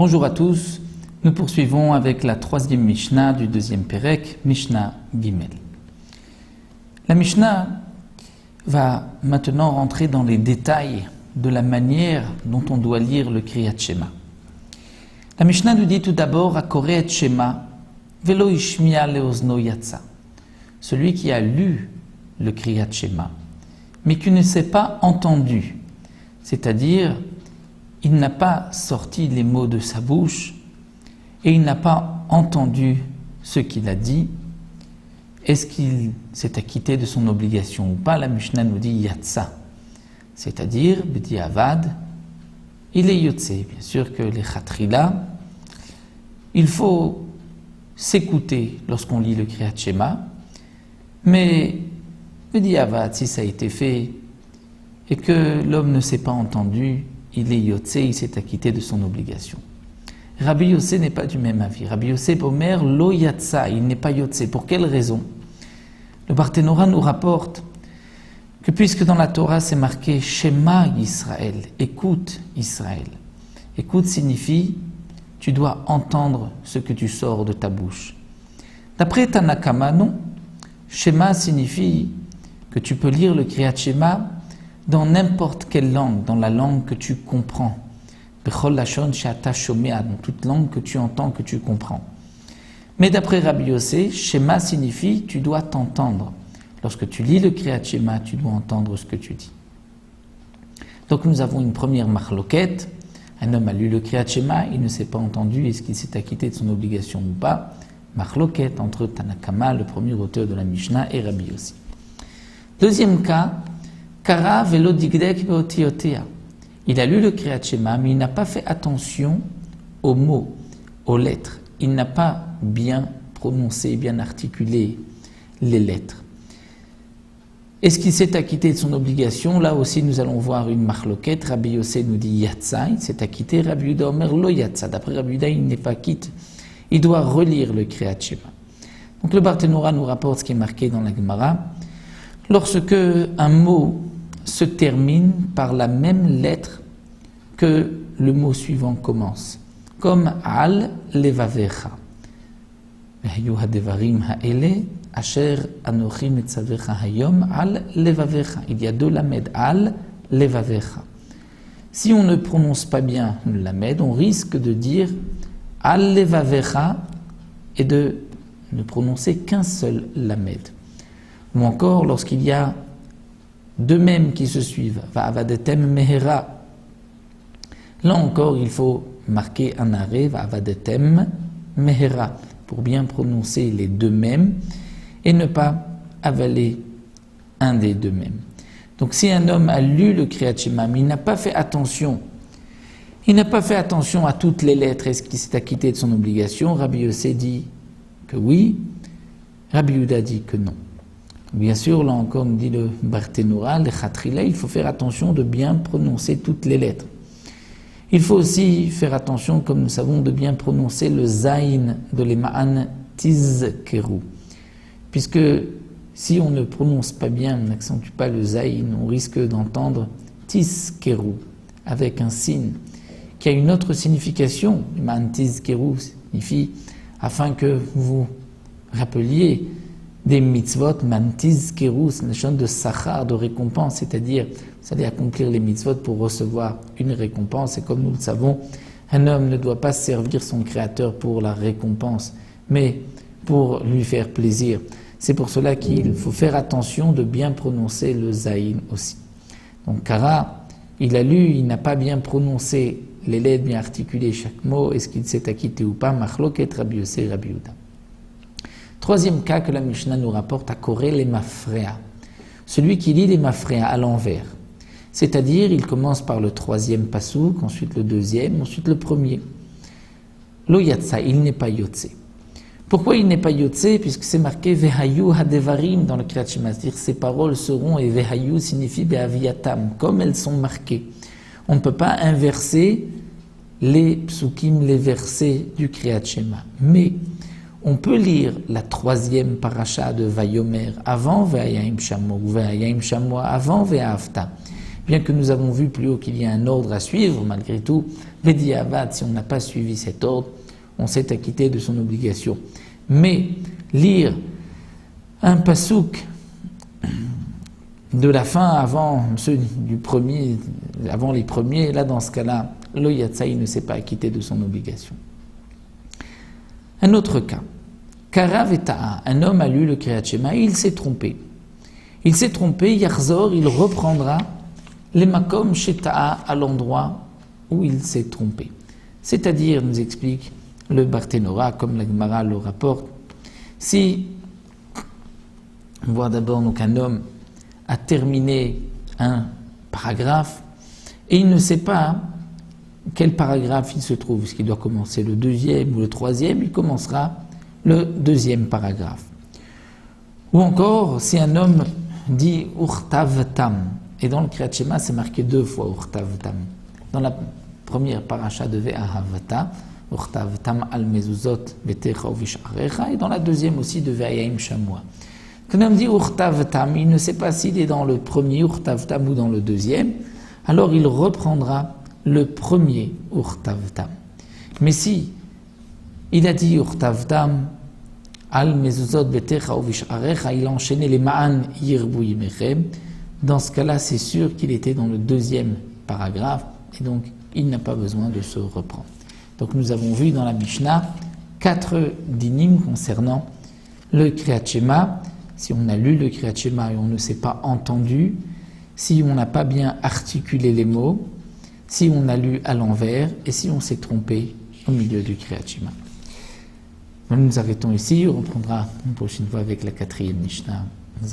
Bonjour à tous, nous poursuivons avec la troisième Mishnah du deuxième Pérec, Mishnah Gimel. La Mishnah va maintenant rentrer dans les détails de la manière dont on doit lire le Kriyat Shema. La Mishnah nous dit tout d'abord Akore et Shema velo ishmia leozno yatsa. Celui qui a lu le Kriyat Shema, mais qui ne s'est pas entendu, c'est-à-dire il n'a pas sorti les mots de sa bouche et il n'a pas entendu ce qu'il a dit. Est-ce qu'il s'est acquitté de son obligation ou pas? La Mishnah nous dit Yatsa, c'est-à-dire B'di Avad, il est Yotse. Bien sûr que les Khatrila, il faut s'écouter lorsqu'on lit le Kriyat Shema, mais B'di Avad, si ça a été fait et que l'homme ne s'est pas entendu, il est Yotse, il s'est acquitté de son obligation. Rabbi Yossé n'est pas du même avis. Rabbi Yossé Omer lo yatsa, il n'est pas Yotse. Pour quelle raison? Le Barthénora nous rapporte que puisque dans la Torah c'est marqué Shema Israël, écoute Israël. Écoute signifie tu dois entendre ce que tu sors de ta bouche. D'après Tanakama, non. Shema signifie que tu peux lire le Kriyat Shema dans n'importe quelle langue, dans la langue que tu comprends. Bechol lashon she'ata shomea, dans toute langue que tu entends, que tu comprends. Mais d'après Rabbi Yossé, Shema signifie tu dois t'entendre. Lorsque tu lis le Kriyat Shema, tu dois entendre ce que tu dis. Donc nous avons une première marloquette. Un homme a lu le Kriyat Shema, il ne s'est pas entendu, est-ce qu'il s'est acquitté de son obligation ou pas? Marloquette entre Tanakama, le premier auteur de la Mishnah, et Rabbi Yossé. Deuxième cas, Kara velo digdek beotiotea. Il a lu le Kriyat Shema, mais il n'a pas fait attention aux mots, aux lettres. Il n'a pas bien prononcé, bien articulé les lettres. Est-ce qu'il s'est acquitté de son obligation? Là aussi, nous allons voir une marloquette. Rabbi Yossé nous dit Yatsa, il s'est acquitté. Rabbi Yuda Omer lo Yatsa. D'après Rabbi Yuda, il n'est pas quitte. Il doit relire le Kriyat Shema. Donc le Barthénora nous rapporte ce qui est marqué dans la Gemara. Lorsque un mot se termine par la même lettre que le mot suivant commence, comme al levavecha. Vehayu hadevarim haele asher anochi metzavecha hayom al levavecha. Il y a deux lamed, al levavecha. Si on ne prononce pas bien le lamed, on risque de dire al levavecha et de ne prononcer qu'un seul lamed. Ou encore lorsqu'il y a deux mêmes qui se suivent, va'avadetem mehera. Là encore, il faut marquer un arrêt, va'avadetem mehera, pour bien prononcer les deux mêmes et ne pas avaler un des deux mêmes. Donc si un homme a lu le Kriyat Shema, mais il n'a pas fait attention, à toutes les lettres, est-ce qu'il s'est acquitté de son obligation? Rabbi Yossé dit que oui, Rabbi Yuda dit que non. Bien sûr, là encore, nous dit le Barthénora, le Khatrila, il faut faire attention de bien prononcer toutes les lettres. Il faut aussi faire attention, comme nous savons, de bien prononcer le Zayin de l'Ema'an Tizkeru. Puisque si on ne prononce pas bien, on n'accentue pas le Zayin, on risque d'entendre Tizkeru avec un signe qui a une autre signification. L'Ema'an Tizkeru signifie afin que vous rappeliez des mitzvot, mantiz kerus, nation de sachar, de récompense, c'est-à-dire vous allez accomplir les mitzvot pour recevoir une récompense. Et comme nous le savons, un homme ne doit pas servir son Créateur pour la récompense, mais pour lui faire plaisir. C'est pour cela qu'il faut faire attention de bien prononcer le zayin aussi. Donc Kara, il a lu, il n'a pas bien prononcé les lettres, bien articulées chaque mot. Est-ce qu'il s'est acquitté ou pas? Machloket Rabbi Yossé, Rabbi Yuda. Troisième cas que la Mishnah nous rapporte, à Koré les mafréa. Celui qui lit les mafréa à l'envers. C'est-à-dire, il commence par le troisième pasouk, ensuite le deuxième, ensuite le premier. Lo yatsa, il n'est pas yotse. Pourquoi il n'est pas yotse? Puisque c'est marqué Vehayu hadevarim dans le Kriyat Shema, c'est-à-dire ces paroles seront, et Vehayu signifie Be'aviyatam, comme elles sont marquées. On ne peut pas inverser les psukim, les versets du Kriyat Shema. Mais on peut lire la troisième paracha de Vayomer avant Ve'ayim Shamo, ou Ve'ayim Shamo avant Ve'afta. bien que nous avons vu plus haut qu'il y a un ordre à suivre, malgré tout, Bediavad, si on n'a pas suivi cet ordre, on s'est acquitté de son obligation. Mais lire un pasouk de la fin avant ceux du premier, avant les premiers, là dans ce cas-là, le Yatsaï ne s'est pas acquitté de son obligation. Un autre cas, Karav et Ta'a, un homme a lu le Kriyat Shema et il s'est trompé. Il s'est trompé, Yarzor, il reprendra les makom chez Ta'a à l'endroit où il s'est trompé. C'est-à-dire, nous explique le Barthénora, comme la Gemara le rapporte, si on voit d'abord donc un homme a terminé un paragraphe et il ne sait pas quel paragraphe il se trouve, est-ce qu'il doit commencer le deuxième ou le troisième, il commencera le deuxième paragraphe. Ou encore, si un homme dit Urtavtam, et dans le Kriyat Shema c'est marqué 2 fois Urtavtam. Dans la première paracha de Ve'ahavata, Urtavtam al mezuzot betecha uvish'arecha, et dans la deuxième aussi de Ve'ayim shamua. Quand on dit Urtavtam, il ne sait pas s'il est dans le premier Urtavtam ou dans le deuxième, alors il reprendra le premier Urtavtam. Mais si il a dit Urtavtam al mezuzot betecha uvish'arecha, il a enchaîné les ma'an yirbu yimechem, dans ce cas-là, c'est sûr qu'il était dans le deuxième paragraphe, et donc il n'a pas besoin de se reprendre. Donc nous avons vu dans la Mishnah 4 dinim concernant le Kriyat Shema. Si on a lu le Kriyat Shema et on ne s'est pas entendu, si on n'a pas bien articulé les mots, si on a lu à l'envers et si on s'est trompé au milieu du Kriyat Shema. Nous nous arrêtons ici, on reprendra une prochaine fois avec la 4e Mishnah. Nous